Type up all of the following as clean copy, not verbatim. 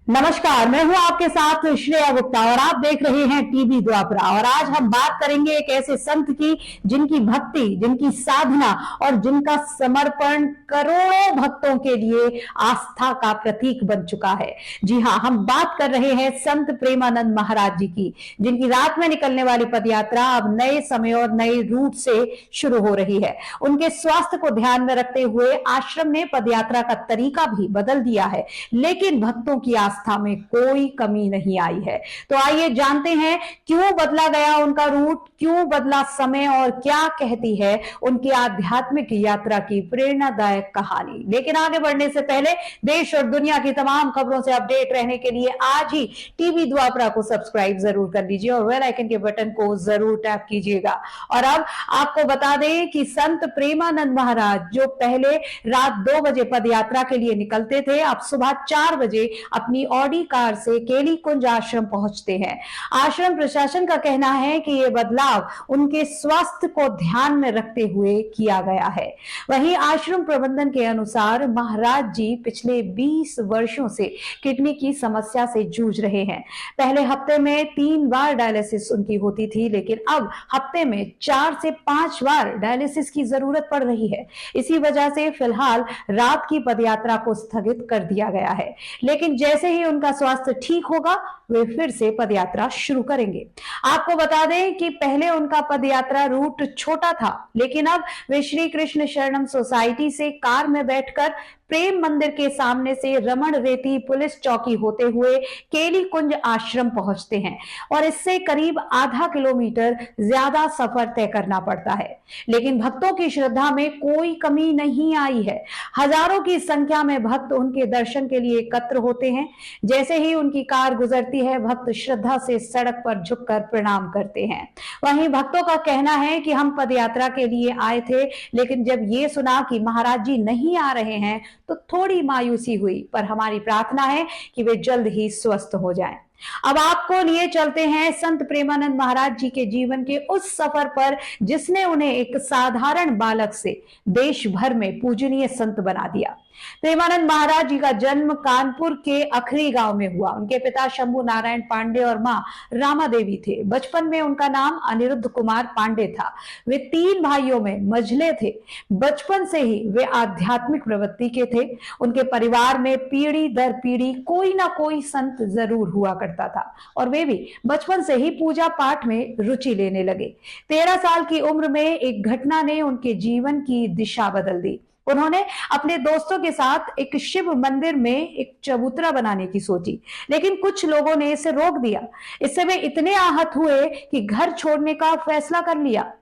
नमस्कार, मैं हूं आपके साथ श्रेया गुप्ता और आप देख रहे हैं टीवी द्वापरा। और आज हम बात करेंगे एक ऐसे संत की जिनकी भक्ति, जिनकी साधना और जिनका समर्पण करोड़ों भक्तों के लिए आस्था का प्रतीक बन चुका है। जी हां, हम बात कर रहे हैं संत प्रेमानंद महाराज जी की, जिनकी रात में निकलने वाली पदयात्रा अब नए समय और नए रूट से शुरू हो रही है। उनके स्वास्थ्य को ध्यान में रखते हुए आश्रम ने पदयात्रा का तरीका भी बदल दिया है, लेकिन भक्तों की आस्था में कोई कमी नहीं आई है। तो आइए जानते हैं क्यों बदला गया उनका रूट, क्यों बदला समय और क्या कहती है उनकी आध्यात्मिक यात्रा की प्रेरणादायक कहानी। लेकिन आगे बढ़ने से पहले देश और दुनिया की तमाम खबरों से अपडेट रहने के लिए आज ही टीवी द्वापरा को सब्सक्राइब जरूर कर लीजिए और बेल आइकन के बटन को जरूर टैप कीजिएगा। और अब आपको बता दें कि संत प्रेमानंद महाराज जो पहले रात 2 बजे पदयात्रा के लिए निकलते थे, अब सुबह 4 बजे अपनी ऑडी कार से केली कुंज आश्रम पहुंचते हैं। आश्रम प्रशासन का कहना है कि यह बदलाव उनके स्वास्थ्य को ध्यान में रखते हुए किया गया है। वहीं आश्रम प्रबंधन के अनुसार महाराज जी पिछले 20 वर्षों से किडनी की समस्या से जूझ रहे हैं। पहले हफ्ते में 3 बार डायलिसिस उनकी होती थी, लेकिन अब हफ्ते में 4 से 5 बार डायलिसिस की जरूरत पड़ रही है। इसी वजह से फिलहाल रात की पदयात्रा को स्थगित कर दिया गया है, लेकिन जैसे ही उनका स्वास्थ्य ठीक होगा वे फिर से पदयात्रा शुरू करेंगे। आपको बता दें कि पहले उनका पदयात्रा रूट छोटा था, लेकिन अब वे श्री कृष्ण शरणम सोसाइटी से कार में बैठकर प्रेम मंदिर के सामने से रमण रेती पुलिस चौकी होते हुए केली कुंज आश्रम पहुंचते हैं और इससे करीब आधा किलोमीटर ज्यादा सफर तय करना पड़ता है। लेकिन भक्तों की श्रद्धा में कोई कमी नहीं आई है। हजारों की संख्या में भक्त उनके दर्शन के लिए एकत्र होते हैं। जैसे ही उनकी कार गुजरती है, भक्त श्रद्धा से सड़क पर झुककर प्रणाम करते हैं। वहीं भक्तों का कहना है कि हम पदयात्रा के लिए आए थे, लेकिन जब ये सुना कि महाराज जी नहीं आ रहे हैं तो थोड़ी मायूसी हुई, पर हमारी प्रार्थना है कि वे जल्द ही स्वस्थ हो जाएं। अब आपको लिए चलते हैं संत प्रेमानंद महाराज जी के जीवन के उस सफर पर जिसने उन्हें एक साधारण बालक से देश भर में पूजनीय संत बना दिया। प्रेमानंद महाराज जी का जन्म कानपुर के अखरी गांव में हुआ। उनके पिता शंभू नारायण पांडे और मां रामा देवी थे। बचपन में उनका नाम अनिरुद्ध कुमार पांडे था। वे 3 भाइयों में मझले थे। बचपन से ही वे आध्यात्मिक प्रवृत्ति के थे। उनके परिवार में पीढ़ी दर पीढ़ी कोई ना कोई संत जरूर हुआ करता था और वे भी बचपन से ही पूजा पाठ में रुचि लेने लगे। 13 साल की उम्र में एक घटना ने उनके जीवन की दिशा बदल दी। उन्होंने अपने दोस्तों के साथ एक शिव मंदिर में एक चबूतरा बनाने की सोची, लेकिन कुछ लोगों ने इसे रोक दिया। इससे वे इतने आहत हुए कि घर छोड़ने का फैसला कर लिया।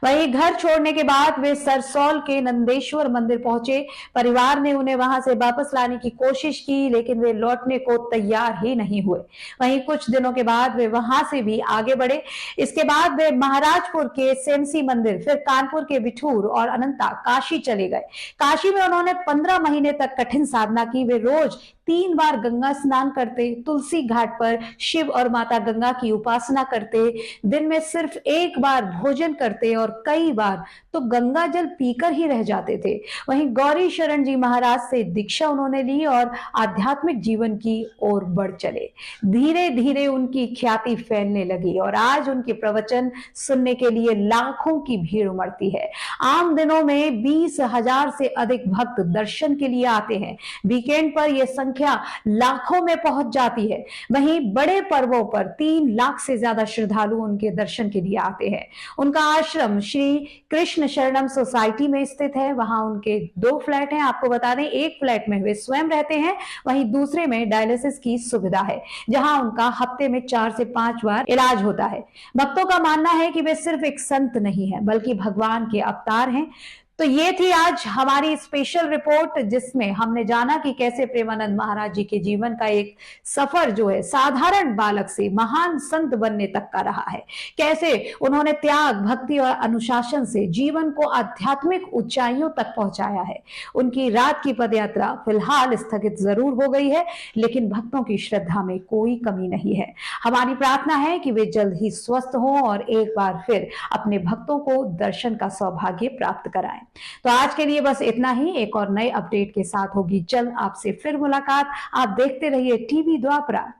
वहीं घर छोड़ने के बाद वे सरसौल के नंदेश्वर मंदिर पहुंचे। परिवार ने उन्हें वहां से वापस लाने की कोशिश की, लेकिन वे लौटने को तैयार ही नहीं हुए। वहीं कुछ दिनों के बाद वे वहां से भी आगे बढ़े। इसके बाद वे महाराजपुर के सेमसी मंदिर, फिर कानपुर के बिठूर और अनंता काशी चले गए। काशी में उन्होंने 15 महीने तक कठिन साधना की। वे रोज 3 बार गंगा स्नान करते, तुलसी घाट पर शिव और माता गंगा की उपासना करते, दिन में सिर्फ 1 बार भोजन करते और कई बार तो गंगा जल पीकर ही रह जाते थे। वहीं गौरी शरण जी महाराज से दीक्षा उन्होंने ली और आध्यात्मिक जीवन की ओर बढ़ चले। धीरे धीरे उनकी ख्याति फैलने लगी और आज उनके प्रवचन सुनने के लिए लाखों की भीड़ उमड़ती है। आम दिनों में 20,000 से अधिक भक्त दर्शन के लिए आते हैं। वीकेंड पर यह संख्या लाखों में पहुंच जाती है। वहीं बड़े पर्वों पर 3 लाख से ज्यादा श्रद्धालु उनके दर्शन के लिए आते हैं। उनका आश्रम श्री कृष्ण शरणम सोसाइटी में स्थित है। वहां उनके 2 फ्लैट हैं। आपको बता दें, एक फ्लैट में वे स्वयं रहते हैं, वहीं दूसरे में डायलिसिस की सुविधा है, जहां उनका हफ्ते में 4 से 5 बार इलाज होता है। भक्तों का मानना है कि वे सिर्फ एक संत नहीं है, बल्कि भगवान के अवतार हैं। तो ये थी आज हमारी स्पेशल रिपोर्ट, जिसमें हमने जाना कि कैसे प्रेमानंद महाराज जी के जीवन का एक सफर जो है साधारण बालक से महान संत बनने तक का रहा है। कैसे उन्होंने त्याग, भक्ति और अनुशासन से जीवन को आध्यात्मिक ऊंचाइयों तक पहुंचाया है। उनकी रात की पदयात्रा फिलहाल स्थगित जरूर हो गई है, लेकिन भक्तों की श्रद्धा में कोई कमी नहीं है। हमारी प्रार्थना है कि वे जल्द ही स्वस्थ हों और एक बार फिर अपने भक्तों को दर्शन का सौभाग्य प्राप्त कराएं। तो आज के लिए बस इतना ही। एक और नए अपडेट के साथ होगी जल्द आपसे फिर मुलाकात। आप देखते रहिए टीवी द्वापरा।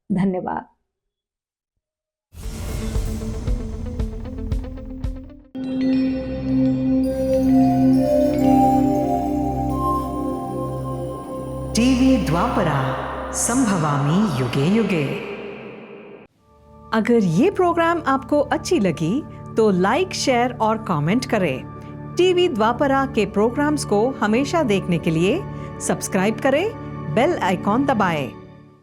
धन्यवाद। टीवी द्वापरा, संभवामि युगे युगे। अगर ये प्रोग्राम आपको अच्छी लगी तो लाइक, शेयर और कमेंट करें। टीवी द्वापरा के प्रोग्राम्स को हमेशा देखने के लिए सब्सक्राइब करें, बेल आइकॉन दबाएं।